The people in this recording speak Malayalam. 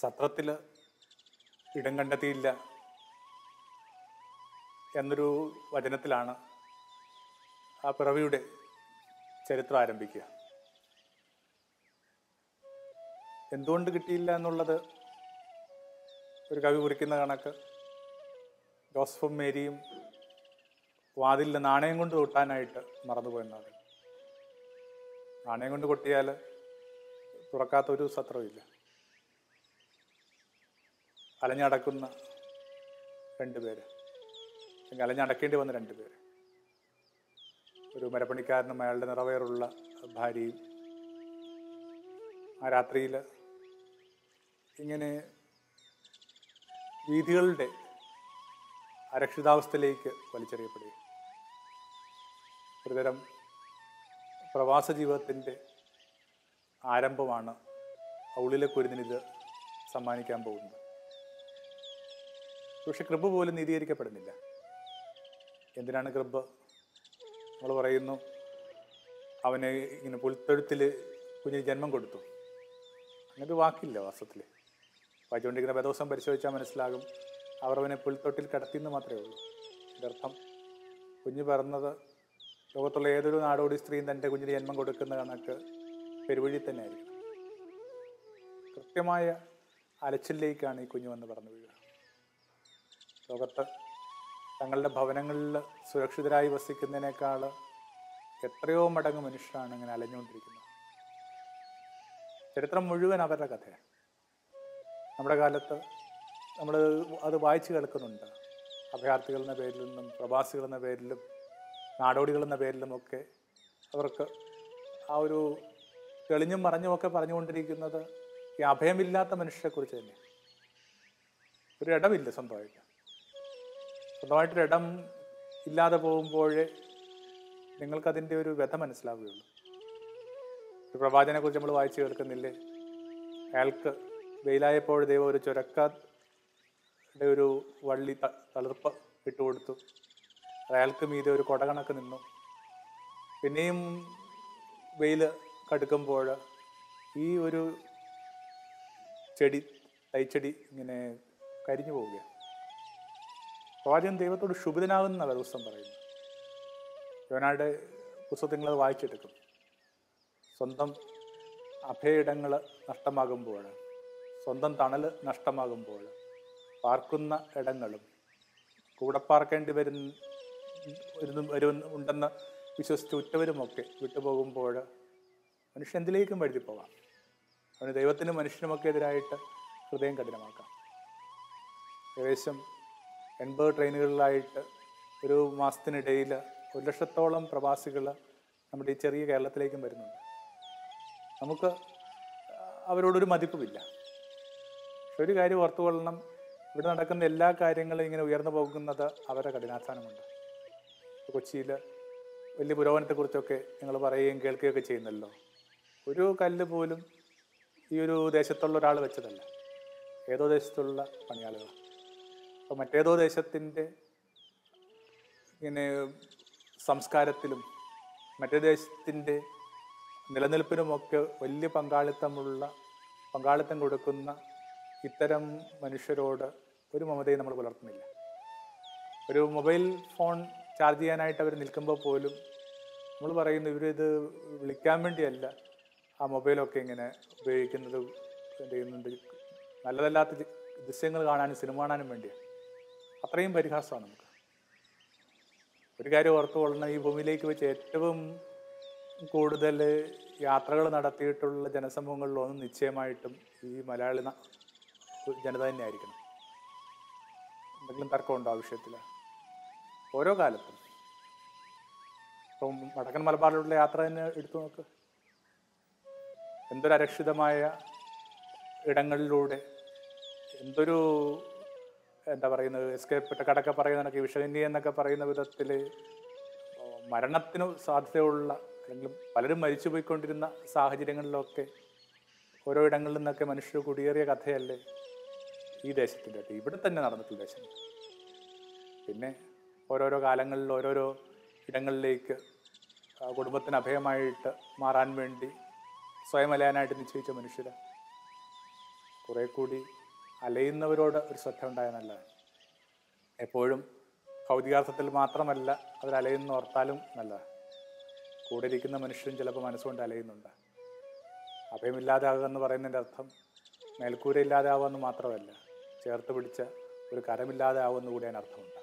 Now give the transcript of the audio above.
സത്രത്തിൽ ഇടം കണ്ടെത്തിയില്ല എന്നൊരു വചനത്തിലാണ് ആ പിറവിയുടെ ചരിത്രം ആരംഭിക്കുക. എന്തുകൊണ്ട് കിട്ടിയില്ല എന്നുള്ളത് ഒരു കവി കുറിക്കുന്ന കണക്ക് ജോസഫും മേരിയും വാതിലിൽ നാണയം കൊണ്ട് കൊട്ടാനായിട്ട് മറന്നുപോയെന്നാണ്. നാണയം കൊണ്ട് കൊട്ടിയാൽ തുറക്കാത്തൊരു സത്രമില്ല. അലഞ്ഞടക്കുന്ന രണ്ടുപേര്, അല്ലെങ്കിൽ അലഞ്ഞടക്കേണ്ടി വന്ന രണ്ടുപേര്, ഒരു മരപ്പണിക്കാരനും അയാളുടെ നിറവേറുള്ള ഭാര്യയും. ആ രാത്രിയിൽ ഇങ്ങനെ വീഥികളുടെ അരക്ഷിതാവസ്ഥയിലേക്ക് വലിച്ചെറിയപ്പെടുക. ഒരുതരം പ്രവാസ ജീവിതത്തിൻ്റെ ആരംഭമാണ് ഉള്ളിലെ കുരുന്നിനിത് സമ്മാനിക്കാൻ പോകുന്നത്. പക്ഷെ കൃപ പോലും നീതീകരിക്കപ്പെടുന്നില്ല. എന്തിനാണ് കൃപ? നമ്മൾ പറയുന്നു അവന് ഇങ്ങനെ പുൽത്തൊഴുത്തിൽ കുഞ്ഞിന് ജന്മം കൊടുത്തു. അങ്ങനൊരു വാക്കില്ല വാസ്തവത്തിൽ. വായിച്ചുകൊണ്ടിരിക്കുന്ന വേദവസം പരിശോധിച്ചാൽ മനസ്സിലാകും, അവർ അവനെ പുൽത്തൊട്ടിൽ കിടത്തിയെന്ന് മാത്രമേ ഉള്ളൂ. ഇതിനർത്ഥം കുഞ്ഞ് പിറന്നത് ലോകത്തുള്ള ഏതൊരു നാടോടി സ്ത്രീയും തൻ്റെ കുഞ്ഞിന് ജന്മം കൊടുക്കുന്ന കണക്ക് പെരുവഴി തന്നെ ആയിരിക്കും. കൃത്യമായ അലച്ചിലേക്കാണ് ഈ കുഞ്ഞു വന്ന് പറഞ്ഞു വീഴുക. ലോകത്ത് തങ്ങളുടെ ഭവനങ്ങളിൽ സുരക്ഷിതരായി വസിക്കുന്നതിനേക്കാൾ എത്രയോ മടങ്ങ് മനുഷ്യരാണ് ഇങ്ങനെ അലഞ്ഞുകൊണ്ടിരിക്കുന്നത്. ചരിത്രം മുഴുവൻ അവരുടെ കഥയാണ്. നമ്മുടെ കാലത്ത് നമ്മൾ അത് വായിച്ചു കേൾക്കുന്നുണ്ട്. അഭയാർത്ഥികൾ എന്ന പേരിൽ നിന്നും പ്രവാസികൾ എന്ന പേരിലും നാടോടികൾ എന്ന പേരിലുമൊക്കെ അവർക്ക് ആ ഒരു തെളിഞ്ഞും മറഞ്ഞുമൊക്കെ പറഞ്ഞുകൊണ്ടിരിക്കുന്നത് ഈ അഭയമില്ലാത്ത മനുഷ്യരെക്കുറിച്ച് തന്നെ. ഒരു ഇടമില്ല സ്വന്തമായിട്ടൊരിടം ഇല്ലാതെ പോകുമ്പോഴേ നിങ്ങൾക്കതിൻ്റെ ഒരു വ്യഥ മനസ്സിലാവുകയുള്ളൂ. ഒരു പ്രവാചകനെക്കുറിച്ച് നമ്മൾ വായിച്ചു കേൾക്കുന്നില്ലേ? അയാൾക്ക് വെയിലായപ്പോൾ ദൈവം ഒരു ചുരക്കയുടെ ഒരു വള്ളി തളിർപ്പ് ഇട്ടുകൊടുത്തു. അയാൾക്ക് മീതെ ഒരു കൊടകണക്ക് നിന്നു. പിന്നെയും വെയിൽ കടുക്കുമ്പോൾ ഈ ഒരു തൈച്ചെടി ഇങ്ങനെ കരിഞ്ഞു പോവുകയാണ്. പ്രവാചകൻ ദൈവത്തോട് ശുഭിതനാകുന്ന ദിവസം പറയുന്നു. യോനായുടെ പുസ്തകത്തിൽ നിങ്ങൾ വായിച്ചെടുക്കും. സ്വന്തം അഭയയിടങ്ങൾ നഷ്ടമാകുമ്പോൾ, സ്വന്തം തണൽ നഷ്ടമാകുമ്പോൾ, പാർക്കുന്ന ഇടങ്ങളും കൂടെ പാർക്കേണ്ടി ഉണ്ടെന്ന് വിശ്വസിച്ച് ഉറ്റവരുമൊക്കെ വിട്ടുപോകുമ്പോൾ മനുഷ്യൻ എന്തിലേക്കും വഴുതി പോകാം. അവന് ദൈവത്തിനും മനുഷ്യനുമൊക്കെ എതിരായിട്ട് ഹൃദയം കഠിനമാക്കാം. ഏകദേശം 80 ട്രെയിനുകളിലായിട്ട് ഒരു മാസത്തിനിടയിൽ 1,00,000-ഓളം പ്രവാസികൾ നമ്മുടെ ഈ ചെറിയ കേരളത്തിലേക്കും വരുന്നുണ്ട്. നമുക്ക് അവരോടൊരു മതിപ്പുമില്ല. പക്ഷെ ഒരു കാര്യം ഓർത്തുകൊള്ളണം, ഇവിടെ നടക്കുന്ന എല്ലാ കാര്യങ്ങളും ഇങ്ങനെ ഉയർന്നു പോകുന്നത് അവരുടെ കഠിനാധ്വാനമുണ്ട്. കൊച്ചിയിൽ വലിയ പുരോഗമനത്തെക്കുറിച്ചൊക്കെ നിങ്ങൾ പറയുകയും കേൾക്കുകയൊക്കെ ചെയ്യുന്നല്ലോ. ഒരു കല്ല് പോലും ഈ ഒരു ദേശത്തുള്ള ഒരാൾ വെച്ചതല്ല, ഏതോ ദേശത്തുള്ള പണിയാളുകൾ. അപ്പോൾ മറ്റേതോ ദേശത്തിൻ്റെ ഇങ്ങനെ സംസ്കാരത്തിലും മറ്റേ ദേശത്തിൻ്റെ നിലനിൽപ്പിനുമൊക്കെ വലിയ പങ്കാളിത്തം കൊടുക്കുന്ന ഇത്തരം മനുഷ്യരോട് ഒരു മമതയും നമ്മൾ പുലർത്തുന്നില്ല. ഒരു മൊബൈൽ ഫോൺ ചാർജ് ചെയ്യാനായിട്ട് അവർ നിൽക്കുമ്പോൾ പോലും നമ്മൾ പറയുന്നു, ഇവരിത് വിളിക്കാൻ വേണ്ടിയല്ല ആ മൊബൈലൊക്കെ ഇങ്ങനെ ഉപയോഗിക്കുന്നത്, ചെയ്യുന്നുണ്ട് നല്ലതല്ലാത്ത ദൃശ്യങ്ങൾ കാണാനും സിനിമ കാണാനും വേണ്ടിയാണ്. അത്രയും പരിഹാസമാണ് നമുക്ക്. ഒരു കാര്യം ഓർത്തുകൊള്ളണം, ഈ ഭൂമിയിലേക്ക് വെച്ച് ഏറ്റവും കൂടുതൽ യാത്രകൾ നടത്തിയിട്ടുള്ള ജനസമൂഹങ്ങളിലൊന്നും നിശ്ചയമായിട്ടും ഈ മലയാളി ജനത തന്നെ ആയിരിക്കണം. എന്തെങ്കിലും തർക്കമുണ്ടോ ആ വിഷയത്തിൽ? ഓരോ കാലത്തും ഇപ്പം വടക്കൻ മലബാറിലുള്ള യാത്ര തന്നെ എടുത്തു നോക്ക്. എന്തൊരു അരക്ഷിതമായ ഇടങ്ങളിലൂടെ, എന്തൊരു എസ്കേപ്പ് കടക്കെ പറയുന്നതൊക്കെ വിഷകന്യ എന്നൊക്കെ പറയുന്ന വിധത്തിൽ മരണത്തിനു സാധ്യതയുള്ള, അല്ലെങ്കിൽ പലരും മരിച്ചു പോയിക്കൊണ്ടിരുന്ന സാഹചര്യങ്ങളിലൊക്കെ ഓരോ ഇടങ്ങളിൽ നിന്നൊക്കെ മനുഷ്യർ കുടിയേറിയ കഥയല്ലേ ഈ ദേശത്തിൻ്റെ. ഇവിടെ തന്നെ നടന്നിട്ടുള്ള ദേശം. പിന്നെ ഓരോരോ കാലങ്ങളിൽ ഓരോരോ ഇടങ്ങളിലേക്ക് കുടുംബത്തിന് അഭയമായിട്ട് മാറാൻ വേണ്ടി സ്വയം അലയാനായിട്ട് നിശ്ചയിച്ച മനുഷ്യർ. കുറേ കൂടി അലയുന്നവരോട് ഒരു ശ്രദ്ധ ഉണ്ടായാൽ നല്ലതാണ്. എപ്പോഴും ഭൗതികാർത്ഥത്തിൽ മാത്രമല്ല അവർ അലയുന്ന ഓർത്താലും നല്ലതാണ്. കൂടെ ഇരിക്കുന്ന മനുഷ്യരും ചിലപ്പോൾ മനസ്സുകൊണ്ട് അലയുന്നുണ്ട്. അഭയമില്ലാതാകുക എന്ന് പറയുന്നതിൻ്റെ അർത്ഥം മേൽക്കൂരയില്ലാതെ ആവുമെന്ന് മാത്രമല്ല, ചേർത്ത് പിടിച്ച ഒരു കരമില്ലാതെ ആവുമെന്ന് കൂടി അതിനർത്ഥമുണ്ട്.